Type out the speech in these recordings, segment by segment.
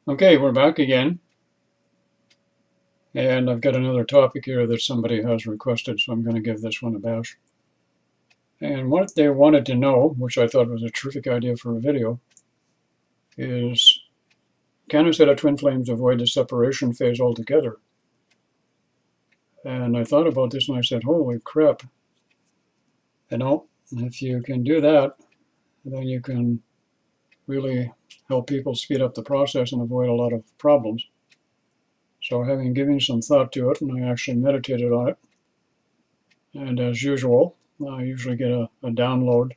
Okay, we're back again, and I've got another topic here that somebody has requested, so I'm going to give this one a bash. And what they wanted to know, which I thought was a terrific idea for a video, is can a set of twin flames avoid the separation phase altogether? And I thought about this and I said, holy crap. If you can do that, then you can really help people speed up the process and avoid a lot of problems. So having given some thought to it, and I actually meditated on it, and as usual, I usually get a download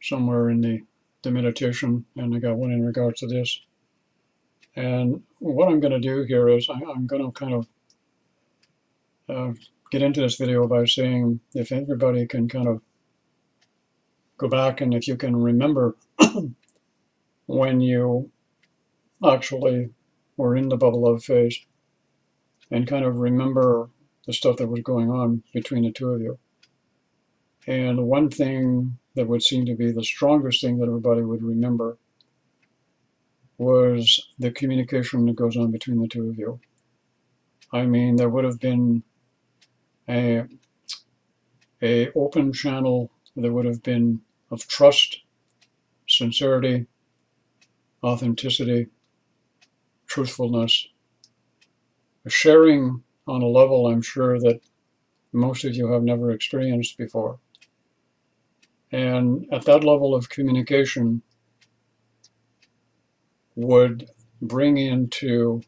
somewhere in the meditation, and I got one in regards to this. And what I'm going to do here is I'm going to kind of get into this video by saying if everybody can kind of go back and if you can remember when you actually were in the bubble love phase and kind of remember the stuff that was going on between the two of you. And one thing that would seem to be the strongest thing that everybody would remember was the communication that goes on between the two of you. I mean, there would have been a open channel that would have been of trust, sincerity, authenticity, truthfulness, sharing on a level I'm sure that most of you have never experienced before. And at that level of communication would bring into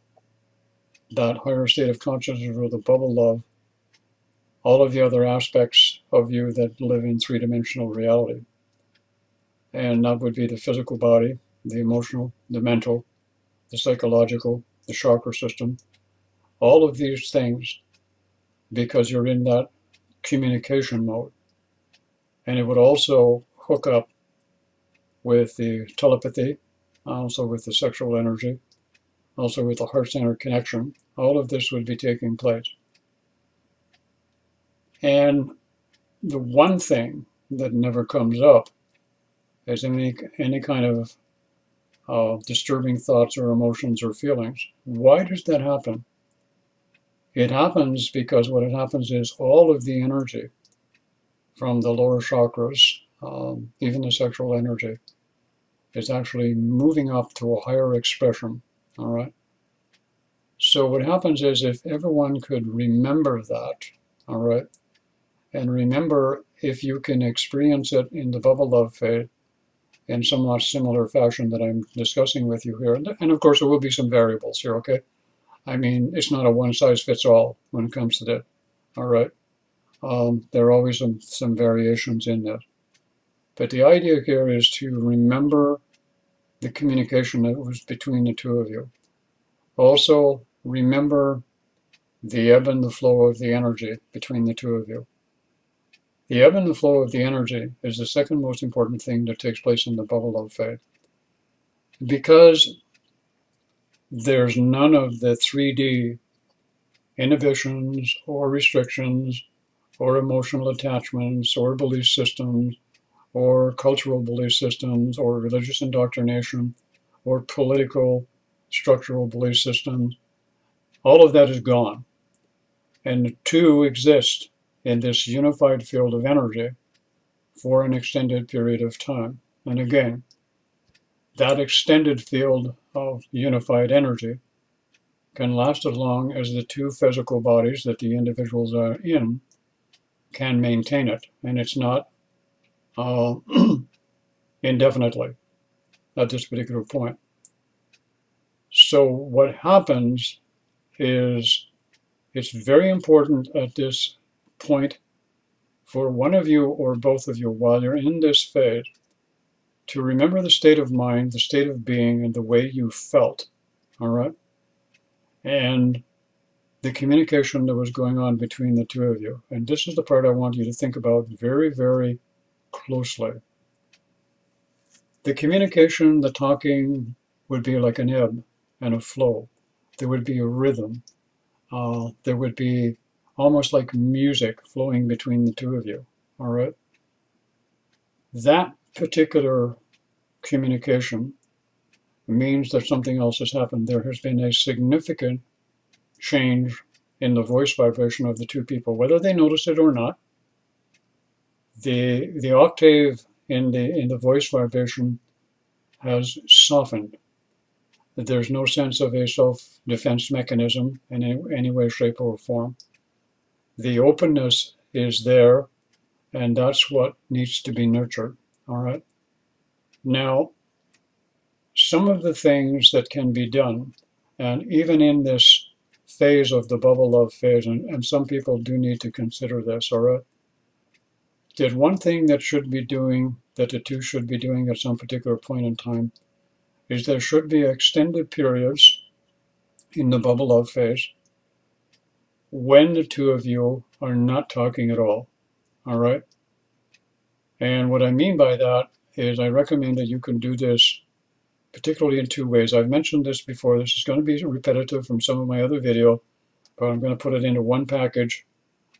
that higher state of consciousness or the bubble love all of the other aspects of you that live in three-dimensional reality. And that would be the physical body, the emotional, the mental, the psychological, the chakra system, all of these things, because you're in that communication mode. And it would also hook up with the telepathy, also with the sexual energy, also with the heart center connection. All of this would be taking place. And the one thing that never comes up is any kind of disturbing thoughts or emotions or feelings. Why does that happen? It happens because what happens is all of the energy from the lower chakras, even the sexual energy, is actually moving up to a higher expression, all right? So what happens is if everyone could remember that, all right, and remember if you can experience it in the bubble love phase in somewhat similar fashion that I'm discussing with you here. And of course, there will be some variables here, okay? I mean, it's not a one-size-fits-all when it comes to that, all right? There are always some variations in that. But the idea here is to remember the communication that was between the two of you. Also, remember the ebb and the flow of the energy between the two of you. The ebb and the flow of the energy is the second most important thing that takes place in the bubble love phase. Because there's none of the 3D inhibitions or restrictions or emotional attachments or belief systems or cultural belief systems or religious indoctrination or political structural belief systems. All of that is gone. And the two exist in this unified field of energy for an extended period of time. And again, that extended field of unified energy can last as long as the two physical bodies that the individuals are in can maintain it. And it's not indefinitely at this particular point. So what happens is it's very important at this point for one of you or both of you while you're in this phase to remember the state of mind, the state of being, and the way you felt, all right? And the communication that was going on between the two of you. And this is the part I want you to think about very, very closely. The communication, the talking would be like an ebb and a flow. There would be a rhythm. There would be almost like music flowing between the two of you, all right? That particular communication means that something else has happened. There has been a significant change in the voice vibration of the two people, whether they notice it or not. The octave in the voice vibration has softened. There's no sense of a self-defense mechanism in any way, shape, or form. The openness is there, and that's what needs to be nurtured. All right. Now, some of the things that can be done, and even in this phase of the bubble love phase, and some people do need to consider this, all right? There's one thing that should be doing, that the two should be doing at some particular point in time, is there should be extended periods in the bubble love phase when the two of you are not talking at all, all right? And what I mean by that is I recommend that you can do this particularly in two ways. I've mentioned this before. This is going to be repetitive from some of my other video, but I'm going to put it into one package,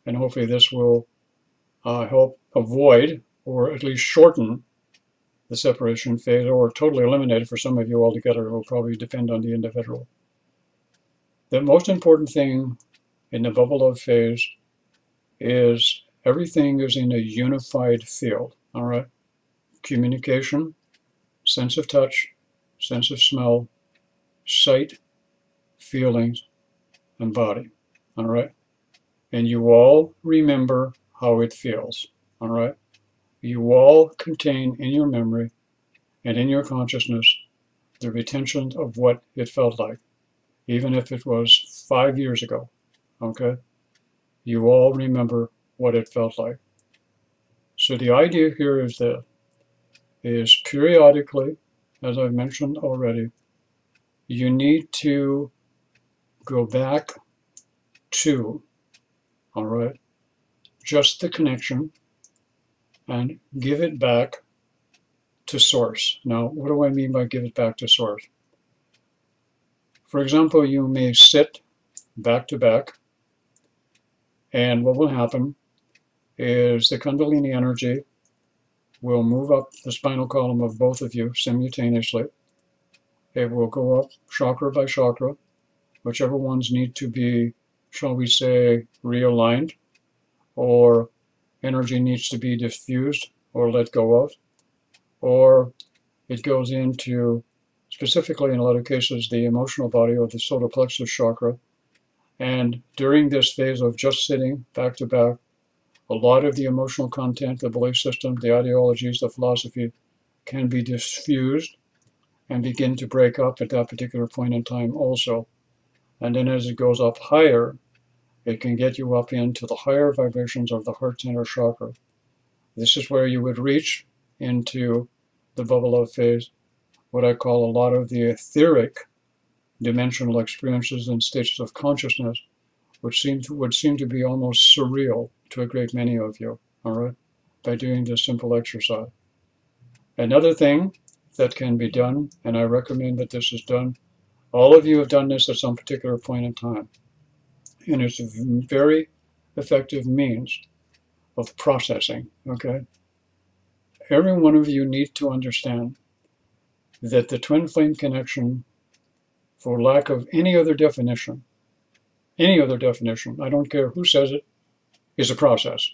and hopefully this will help avoid or at least shorten the separation phase, or totally eliminate it for some of you altogether. It will probably depend on the individual. The most important thing in the bubble love phase is everything is in a unified field, all right? Communication, sense of touch, sense of smell, sight, feelings, and body, all right? And you all remember how it feels, all right? You all contain in your memory and in your consciousness the retention of what it felt like, even if it was 5 years ago, okay? You all remember what it felt like. So the idea here is that is periodically, as I've mentioned already, you need to go back to, all right, just the connection and give it back to source. Now, what do I mean by give it back to source? For example, you may sit back to back, and what will happen is the Kundalini energy will move up the spinal column of both of you simultaneously. It will go up chakra by chakra, whichever ones need to be, shall we say, realigned, or energy needs to be diffused or let go of, or it goes into, specifically in a lot of cases, the emotional body or the solar plexus chakra. And during this phase of just sitting back to back, a lot of the emotional content, the belief system, the ideologies, the philosophy can be diffused and begin to break up at that particular point in time also. And then as it goes up higher, it can get you up into the higher vibrations of the heart center chakra. This is where you would reach into the bubble love phase, what I call a lot of the etheric dimensional experiences and states of consciousness, which would seem to be almost surreal to a great many of you, all right, by doing this simple exercise. Another thing that can be done, and I recommend that this is done, all of you have done this at some particular point in time, and it's a very effective means of processing, okay? Every one of you need to understand that the twin flame connection, for lack of any other definition, I don't care who says it, is a process.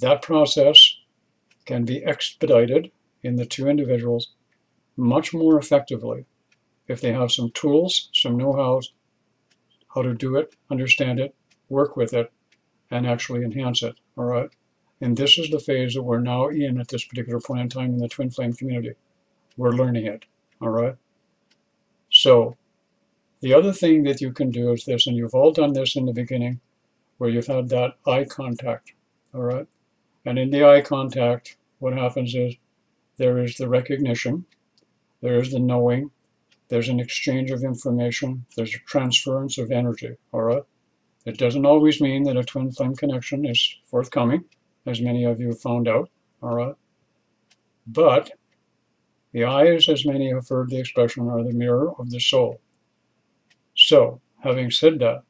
That process can be expedited in the two individuals much more effectively if they have some tools, some know-hows, how to do it, understand it, work with it, and actually enhance it, all right? And this is the phase that we're now in at this particular point in time in the twin flame community. We're learning it, all right? So the other thing that you can do is this, and you've all done this in the beginning, where you've had that eye contact, all right? And in the eye contact, what happens is there is the recognition, there is the knowing, there's an exchange of information, there's a transference of energy, all right? It doesn't always mean that a twin flame connection is forthcoming, as many of you have found out, all right? But the eyes, as many have heard the expression, are the mirror of the soul. So, having said that,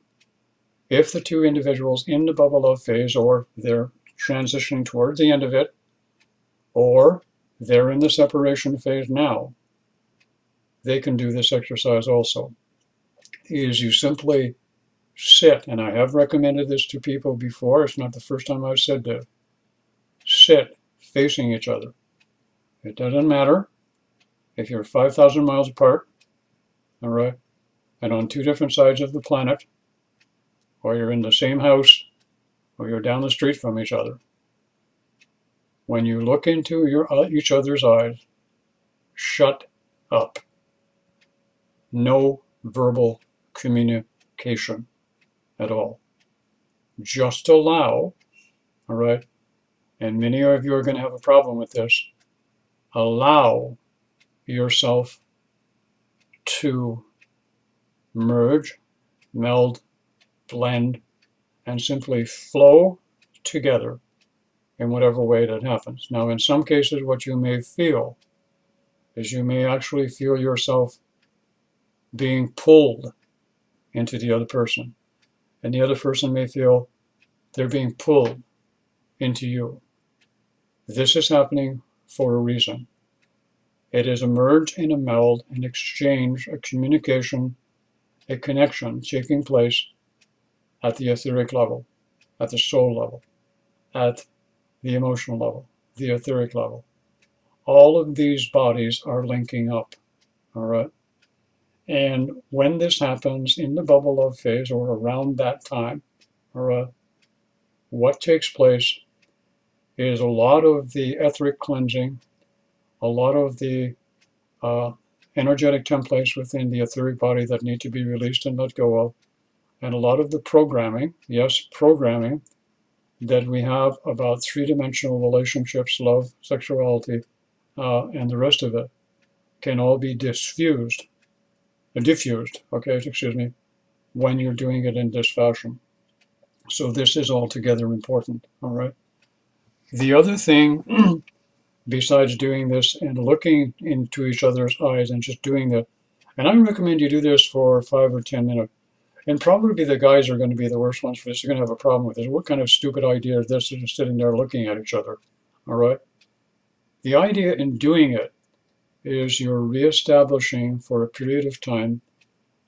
if the two individuals in the bubble love phase, or they're transitioning towards the end of it, or they're in the separation phase now, they can do this exercise also. Is you simply sit, and I have recommended this to people before. It's not the first time I've said this. Sit facing each other. It doesn't matter if you're 5,000 miles apart, all right, and on two different sides of the planet, or you're in the same house, or you're down the street from each other. When you look into each other's eyes, shut up. No verbal communication at all. Just allow, all right, and many of you are going to have a problem with this, allow yourself to merge, meld, blend, and simply flow together in whatever way that happens. Now, in some cases, what you may feel is you may actually feel yourself being pulled into the other person, and the other person may feel they're being pulled into you. This is happening for a reason. It is a merge and a meld, an exchange, a communication, a connection taking place at the etheric level, at the soul level, at the emotional level, the etheric level. All of these bodies are linking up, all right? And when this happens in the bubble love phase or around that time, all right, what takes place is a lot of the etheric cleansing, a lot of the energetic templates within the etheric body that need to be released and let go of, and a lot of the programming, yes, programming, that we have about three-dimensional relationships, love, sexuality, and the rest of it can all be diffused, okay, excuse me, when you're doing it in this fashion. So this is altogether important, all right? The other thing, besides doing this and looking into each other's eyes and just doing that, and I recommend you do this for 5 or 10 minutes, and probably the guys are going to be the worst ones for this. You're going to have a problem with this. What kind of stupid idea is this? Just sitting there looking at each other, all right? The idea in doing it is you're reestablishing for a period of time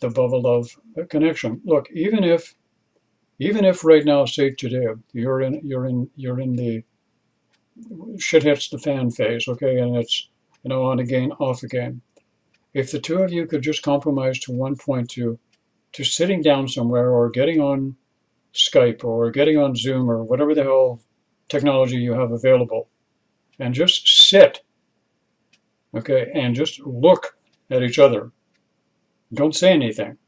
the bubble of connection. Look, even if right now, say today, you're in the shit hits the fan phase, okay, and it's on again, off again. If the two of you could just compromise to one point to sitting down somewhere or getting on Skype or getting on Zoom or whatever the hell technology you have available, and just sit, okay, and just look at each other. Don't say anything.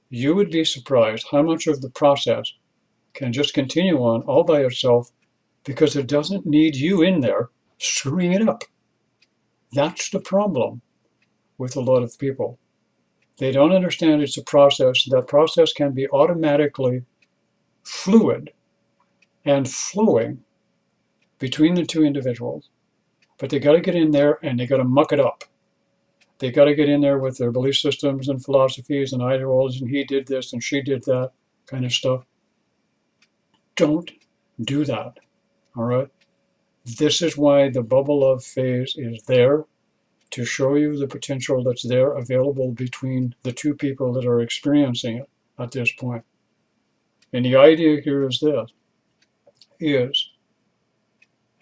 You would be surprised how much of the process can just continue on all by itself because it doesn't need you in there screwing it up. That's the problem with a lot of people. They don't understand it's a process. That process can be automatically fluid and flowing between the two individuals. But they got to get in there and they got to muck it up. They got to get in there with their belief systems and philosophies and ideologies, and he did this and she did that kind of stuff. Don't do that, all right? This is why the bubble of phase is there, to show you the potential that's there available between the two people that are experiencing it at this point. And the idea here is this, is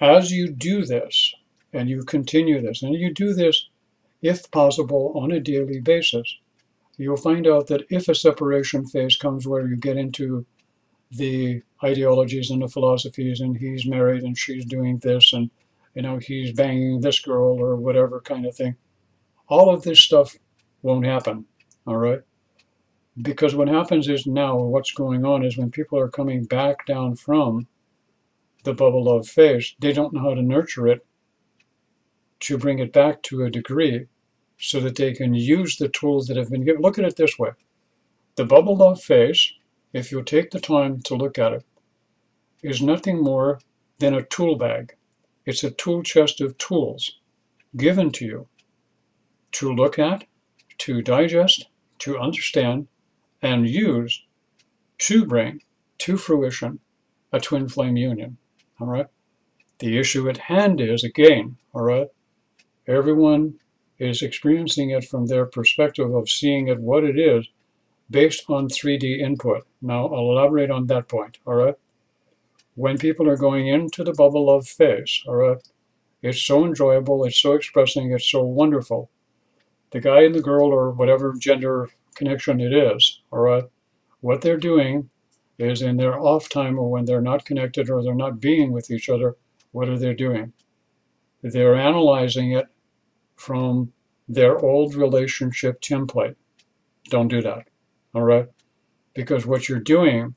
as you do this, and you continue this, and you do this, if possible, on a daily basis, you'll find out that if a separation phase comes where you get into the ideologies and the philosophies, and he's married and she's doing this, and he's banging this girl or whatever kind of thing, all of this stuff won't happen, all right? Because what happens is now what's going on is when people are coming back down from the bubble of phase, they don't know how to nurture it to bring it back to a degree so that they can use the tools that have been given. Look at it this way. The bubble love phase, if you take the time to look at it, is nothing more than a tool bag. It's a tool chest of tools given to you to look at, to digest, to understand, and use to bring to fruition a twin flame union, all right? The issue at hand is, again, all right, everyone is experiencing it from their perspective of seeing it what it is based on 3D input. Now, I'll elaborate on that point, all right? When people are going into the bubble love phase, all right, it's so enjoyable, it's so expressing, it's so wonderful. The guy and the girl, or whatever gender connection it is, all right, what they're doing is in their off time, or when they're not connected or they're not being with each other, what are they doing? They're analyzing it from their old relationship template. Don't do that, all right? Because what you're doing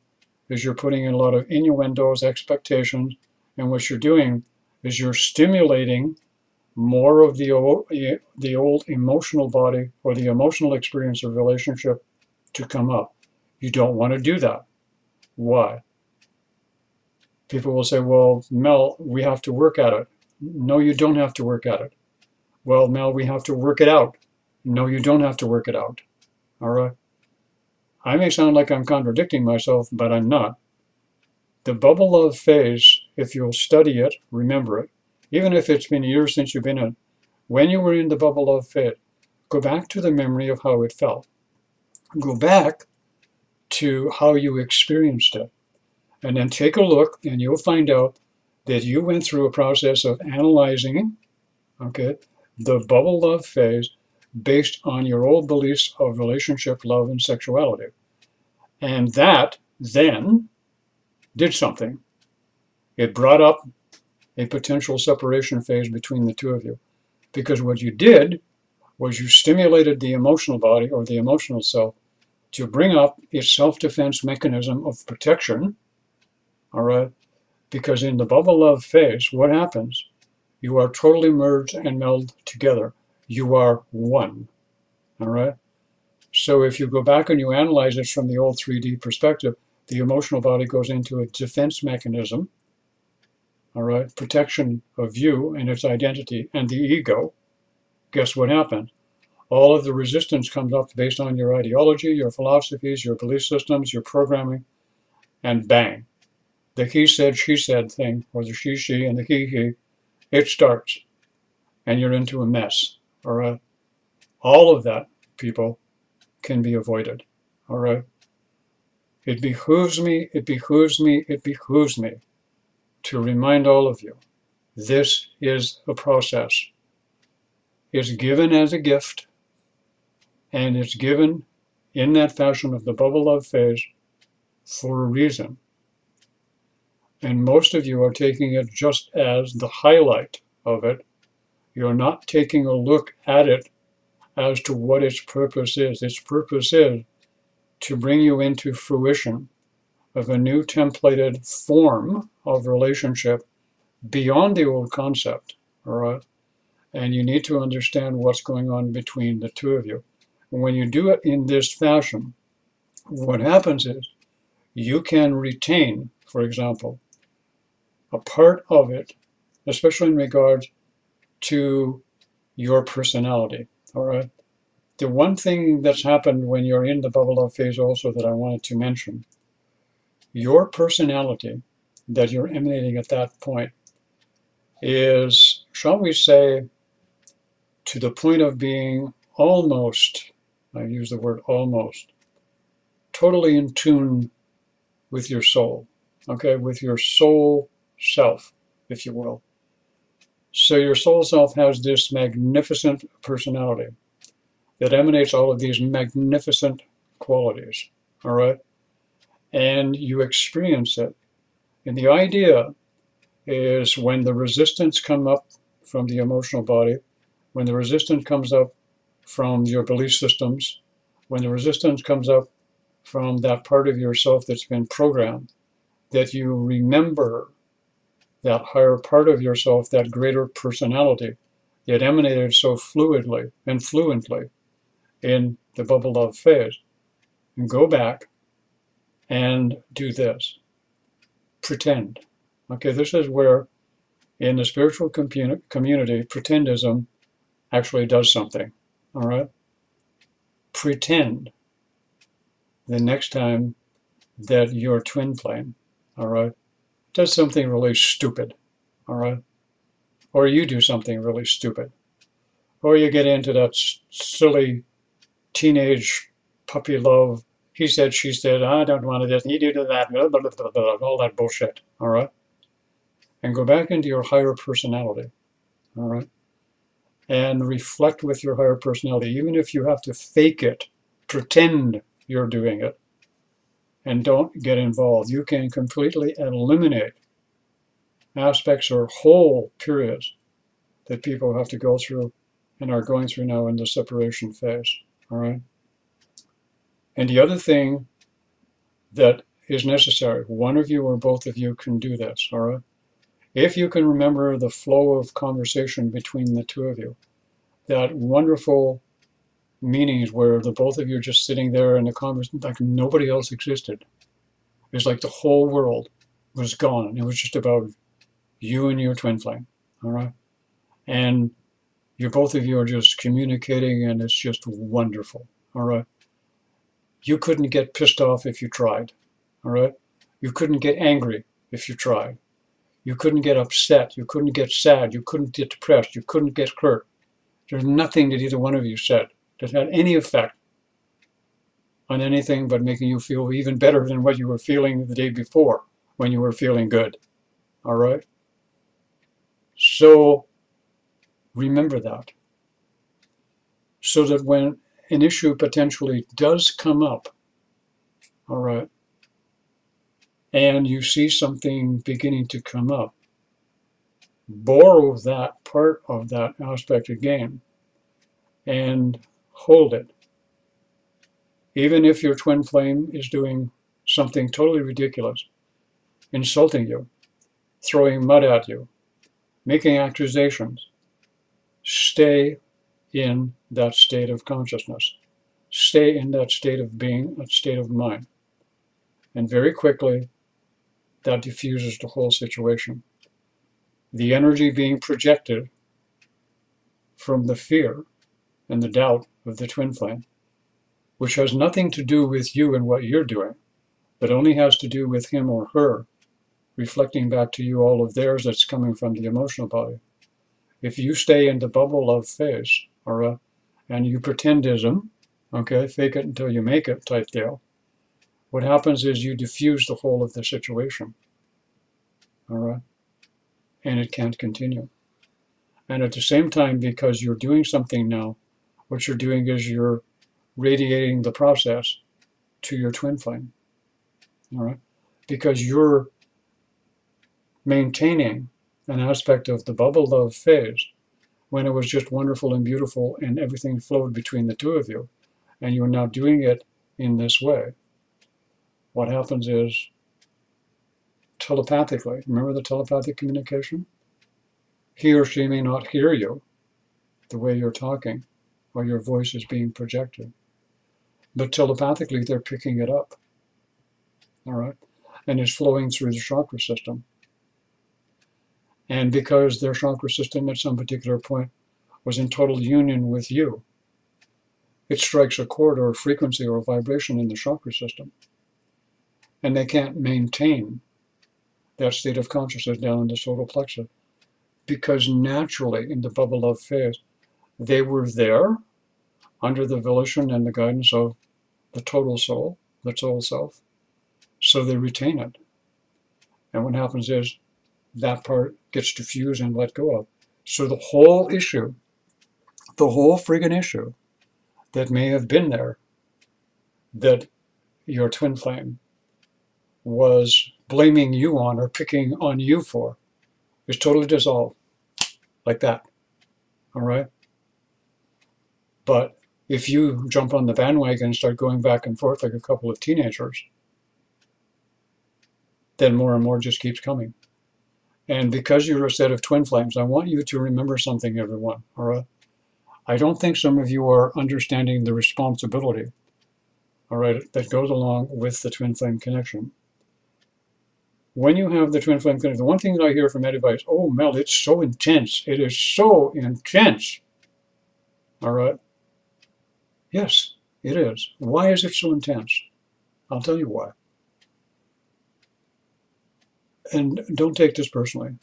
is you're putting in a lot of innuendos, expectations, and what you're doing is you're stimulating more of the old emotional body or the emotional experience of relationship to come up. You don't want to do that. Why? People will say, well, Mel, we have to work at it. No, you don't have to work at it. Well, Mel, we have to work it out. No, you don't have to work it out. All right? I may sound like I'm contradicting myself, but I'm not. The bubble love phase, if you'll study it, remember it, even if it's been years since you've been in, when you were in the bubble love phase, go back to the memory of how it felt. Go back to how you experienced it. And then take a look, and you'll find out that you went through a process of analyzing, okay, the bubble love phase based on your old beliefs of relationship, love, and sexuality. And that then did something. It brought up a potential separation phase between the two of you. Because what you did was you stimulated the emotional body or the emotional self to bring up its self-defense mechanism of protection, all right? Because in the bubble love phase, what happens? You are totally merged and melded together. You are one, all right? So if you go back and you analyze it from the old 3D perspective, the emotional body goes into a defense mechanism, all right, protection of you and its identity and the ego. Guess what happens? All of the resistance comes up based on your ideology, your philosophies, your belief systems, your programming, and bang. The he said, she said thing, or the she, and the he, it starts, and you're into a mess, all right? All of that, people, can be avoided, all right? It behooves me to remind all of you, this is a process. It's given as a gift, and it's given in that fashion of the bubble love phase for a reason. And most of you are taking it just as the highlight of it. You're not taking a look at it as to what its purpose is. Its purpose is to bring you into fruition of a new templated form of relationship beyond the old concept, all right? And you need to understand what's going on between the two of you. And when you do it in this fashion, what happens is you can retain, for example, a part of it, especially in regards to your personality, all right? The one thing that's happened when you're in the bubble love phase also that I wanted to mention, your personality that you're emanating at that point is, shall we say, to the point of being almost, I use the word almost, totally in tune with your soul, okay, with your soul self, if you will. So your soul self has this magnificent personality that emanates all of these magnificent qualities, all right? And you experience it. And the idea is when the resistance comes up from the emotional body, when the resistance comes up from your belief systems, when the resistance comes up from that part of yourself that's been programmed, that you remember that higher part of yourself, that greater personality that emanated so fluidly and fluently in the bubble love phase, and go back and do this. Pretend. Okay, this is where in the spiritual community, pretendism actually does something, all right? Pretend the next time that your twin flame, all right, does something really stupid, all right? Or you do something really stupid. or you get into that silly teenage puppy love. He said, she said, I don't want to this, he did that, blah, blah, blah, blah, all that bullshit. All right. And go back into your higher personality. All right. And reflect with your higher personality, even if you have to fake it, pretend you're doing it, and don't get involved. You can completely eliminate aspects or whole periods that people have to go through and are going through now in the separation phase. All right. And the other thing that is necessary, one of you or both of you can do this. All right. If you can remember the flow of conversation between the two of you, that wonderful meetings where the both of you are just sitting there in a conversation like nobody else existed. It was like the whole world was gone. It was just about you and your twin flame. All right. And you both of you are just communicating, and it's just wonderful. All right. You couldn't get pissed off if you tried. All right. You couldn't get angry if you tried. You couldn't get upset. You couldn't get sad. You couldn't get depressed. You couldn't get hurt. There's nothing that either one of you said that had any effect on anything but making you feel even better than what you were feeling the day before when you were feeling good. All right? So remember that. So that when an issue potentially does come up, all right, and you see something beginning to come up, borrow that part of that aspect again and hold it. Even if your twin flame is doing something totally ridiculous, insulting you, throwing mud at you, making accusations, stay in that state of consciousness. Stay in that state of being, that state of mind. And very quickly, that diffuses the whole situation. The energy being projected from the fear and the doubt of the twin flame, which has nothing to do with you and what you're doing, but only has to do with him or her, reflecting back to you all of theirs that's coming from the emotional body. If you stay in the bubble of phase, or and you pretendism, okay, fake it until you make it type deal, what happens is you diffuse the whole of the situation, all right, and it can't continue. And at the same time, because you're doing something now, what you're doing is you're radiating the process to your twin flame, all right, because you're maintaining an aspect of the bubble love phase when it was just wonderful and beautiful and everything flowed between the two of you, and you're now doing it in this way. What happens is telepathically, remember the telepathic communication? He or she may not hear you the way you're talking or your voice is being projected, but telepathically they're picking it up, all right, and it's flowing through the chakra system. And because their chakra system at some particular point was in total union with you, it strikes a chord or a frequency or a vibration in the chakra system. And they can't maintain that state of consciousness down in the solar plexus because naturally in the bubble of phase, they were there under the volition and the guidance of the total soul, the soul self. So they retain it. And what happens is that part gets diffused and let go of. So the whole issue, the whole friggin' issue that may have been there, that your twin flame was blaming you on or picking on you for, is totally dissolved, like that, all right? But if you jump on the bandwagon and start going back and forth like a couple of teenagers, then more and more just keeps coming. And because you're a set of twin flames, I want you to remember something, everyone, all right? I don't think some of you are understanding the responsibility, all right, that goes along with the twin flame connection. When you have the twin flame connection, the one thing that I hear from everybody is, oh, Mel, it's so intense. It is so intense. All right? Yes, it is. Why is it so intense? I'll tell you why. And don't take this personally.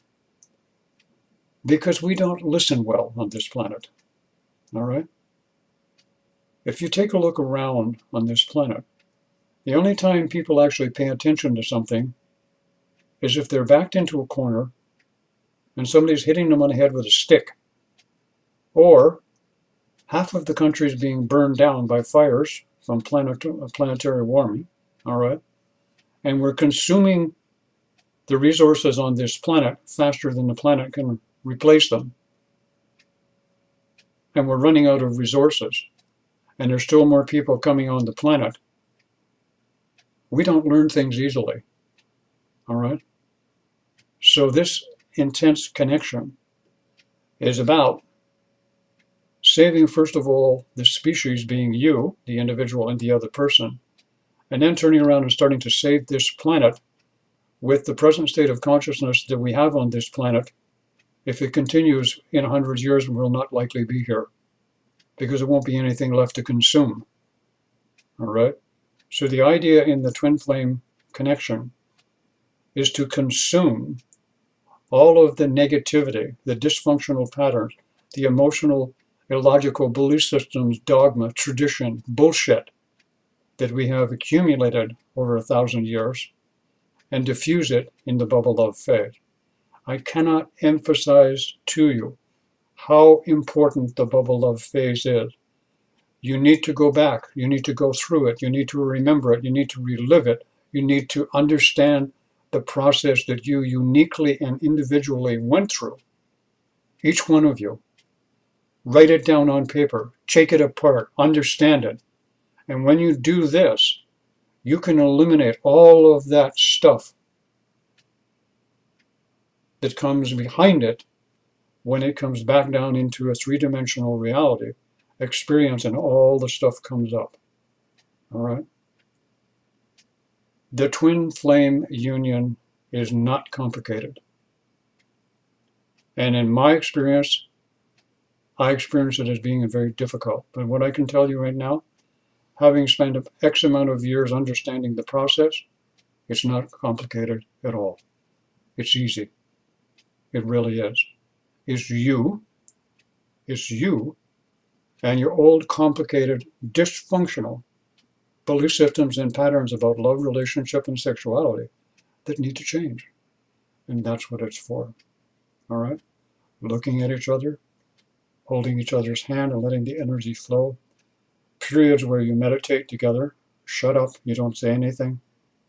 Because we don't listen well on this planet. All right? If you take a look around on this planet, the only time people actually pay attention to something is if they're backed into a corner and somebody's hitting them on the head with a stick, or half of the country is being burned down by fires from planetary warming, all right? And we're consuming the resources on this planet faster than the planet can replace them. And we're running out of resources. And there's still more people coming on the planet. We don't learn things easily, all right? So this intense connection is about saving, first of all, the species, being you, the individual, and the other person, and then turning around and starting to save this planet with the present state of consciousness that we have on this planet. If it continues in 100 years, we'll not likely be here because there won't be anything left to consume. All right? So the idea in the twin flame connection is to consume all of the negativity, the dysfunctional patterns, the emotional, illogical belief systems, dogma, tradition, bullshit that we have accumulated over 1,000 years, and diffuse it in the bubble love phase. I cannot emphasize to you how important the bubble love phase is. You need to go back. You need to go through it. You need to remember it. You need to relive it. You need to understand the process that you uniquely and individually went through. Each one of you. Write it down on paper. Take it apart. Understand it. And when you do this, you can eliminate all of that stuff that comes behind it when it comes back down into a three-dimensional reality experience, and all the stuff comes up. All right? The twin flame union is not complicated. And in my experience, I experience it as being very difficult. But what I can tell you right now, having spent X amount of years understanding the process, it's not complicated at all. It's easy. It really is. It's you and your old, complicated, dysfunctional belief systems and patterns about love, relationship, and sexuality that need to change. And that's what it's for. All right? Looking at each other, holding each other's hand and letting the energy flow. Periods where you meditate together. Shut up, you don't say anything.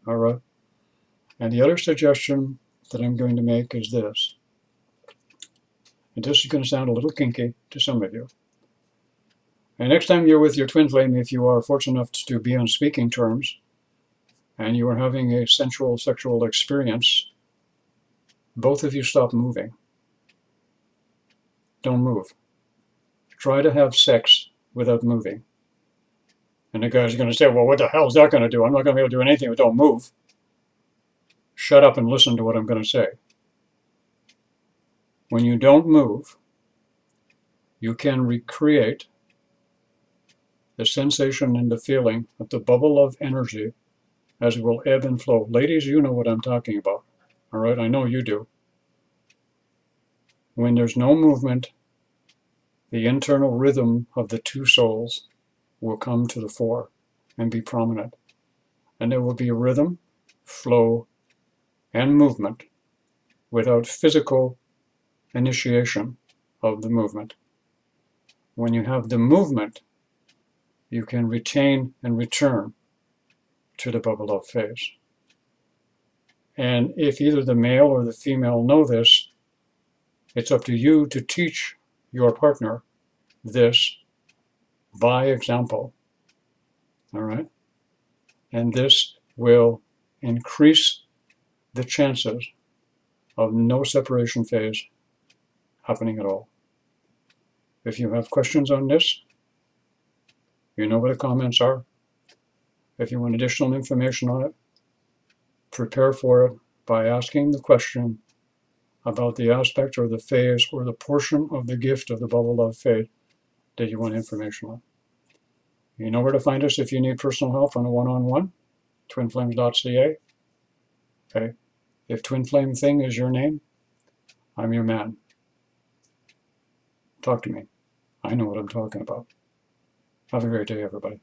All right? And the other suggestion that I'm going to make is this. And this is going to sound a little kinky to some of you. And next time you're with your twin flame, if you are fortunate enough to be on speaking terms, and you are having a sensual sexual experience, both of you stop moving. Don't move. Try to have sex without moving. And the guy's going to say, well, what the hell is that going to do? I'm not going to be able to do anything if I don't move. Shut up and listen to what I'm going to say. When you don't move, you can recreate the sensation and the feeling of the bubble of energy as it will ebb and flow. Ladies, you know what I'm talking about. All right, I know you do. When there's no movement, the internal rhythm of the two souls will come to the fore and be prominent. And there will be a rhythm, flow, and movement without physical initiation of the movement. When you have the movement, you can retain and return to the bubble love phase. And if either the male or the female know this, it's up to you to teach your partner this by example. All right? And this will increase the chances of no separation phase happening at all. If you have questions on this, you know where the comments are. If you want additional information on it, prepare for it by asking the question about the aspect or the phase or the portion of the gift of the bubble love phase that you want information on. You know where to find us if you need personal help on a one-on-one, twinflames.ca. Okay. If Twin Flame Thing is your name, I'm your man. Talk to me. I know what I'm talking about. Have a great day, everybody.